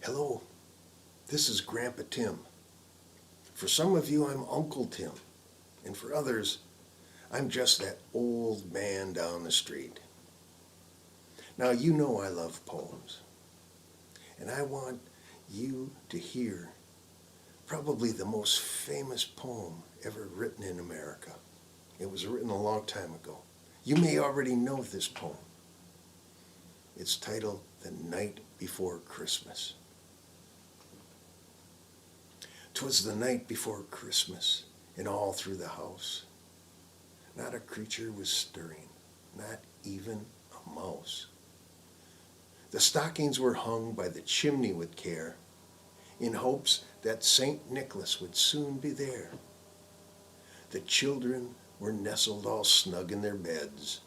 Hello, this is Grandpa Tim. For some of you, I'm Uncle Tim, and for others, I'm just that old man down the street. Now, you know I love poems, and I want you to hear probably the most famous poem ever written in America. It was written a long time ago. You may already know this poem. It's titled The Night Before Christmas. 'Twas the night before Christmas, and all through the house not a creature was stirring, not even a mouse. The stockings were hung by the chimney with care, in hopes that St. Nicholas would soon be there. The children were nestled all snug in their beds,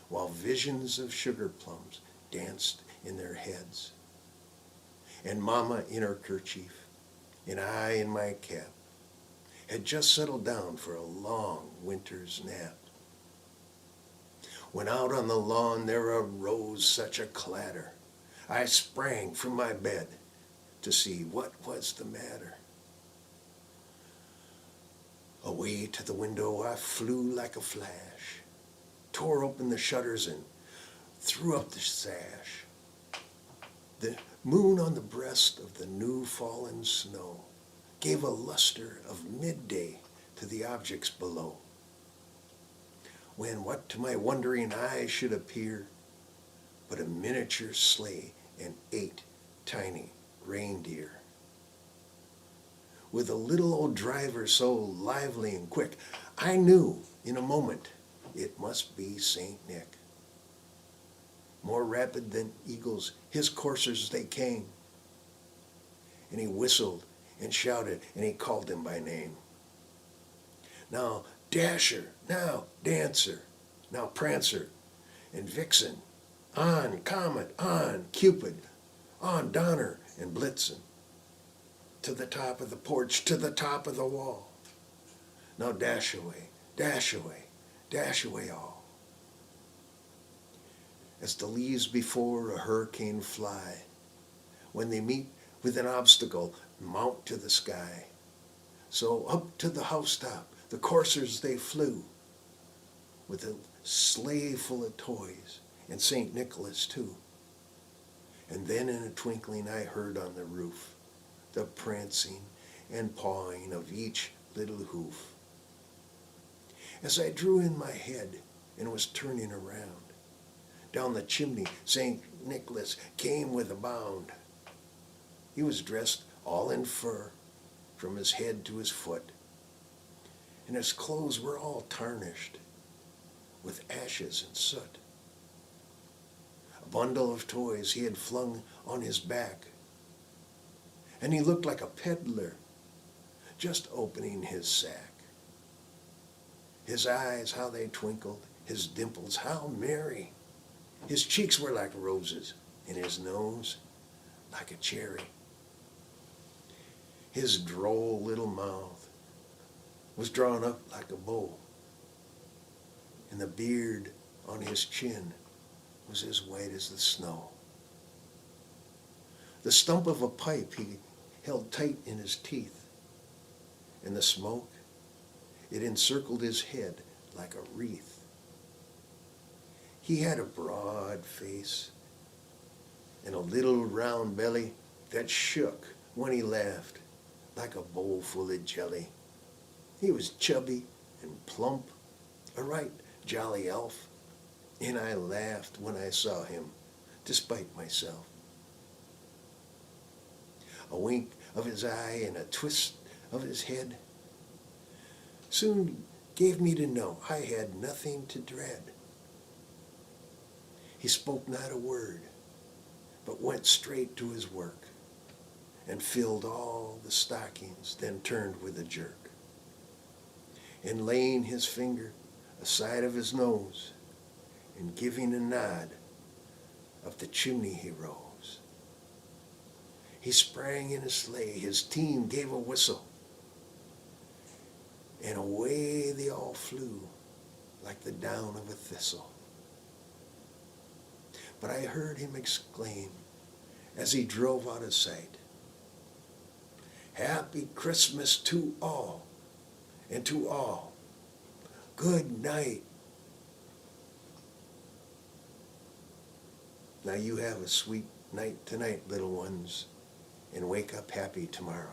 while visions of sugar plums danced in their heads. And Mama in her kerchief, and I in my cap, had just settled down for a long winter's nap. When out on the lawn there arose such a clatter, I sprang from my bed to see what was the matter. Away to the window I flew like a flash, tore open the shutters and threw up the sash. The moon on the breast of the new fallen snow gave a luster of midday to the objects below. When what to my wondering eyes should appear but a miniature sleigh and 8 tiny reindeer. With a little old driver so lively and quick, I knew in a moment it must be St. Nick. More rapid than eagles, his coursers they came. And he whistled and shouted, and he called them by name. Now Dasher, now Dancer, now Prancer and Vixen, on Comet, on Cupid, on Donner and Blitzen, to the top of the porch, to the top of the wall. Now dash away, dash away, dash away all. As the leaves before a hurricane fly, when they meet with an obstacle, mount to the sky. So up to the housetop, the coursers they flew, with a sleigh full of toys, and St. Nicholas too. And then in a twinkling I heard on the roof the prancing and pawing of each little hoof. As I drew in my head and was turning around, down the chimney St. Nicholas came with a bound. He was dressed all in fur from his head to his foot, and his clothes were all tarnished with ashes and soot. A bundle of toys he had flung on his back, and he looked like a peddler just opening his sack. His eyes, how they twinkled, his dimples, how merry. His cheeks were like roses, and his nose like a cherry. His droll little mouth was drawn up like a bow, and the beard on his chin was as white as the snow. The stump of a pipe he held tight in his teeth, and the smoke, it encircled his head like a wreath. He had a broad face and a little round belly that shook when he laughed like a bowl full of jelly. He was chubby and plump, a right jolly elf, and I laughed when I saw him, despite myself. A wink of his eye and a twist of his head soon gave me to know I had nothing to dread. He spoke not a word, but went straight to his work and filled all the stockings, then turned with a jerk. And laying his finger aside of his nose and giving a nod, up the chimney he rose. He sprang in his sleigh, his team gave a whistle, and away they all flew like the down of a thistle. But I heard him exclaim as he drove out of sight. Happy Christmas to all, and to all, good night. Now you have a sweet night tonight, little ones, and wake up happy tomorrow.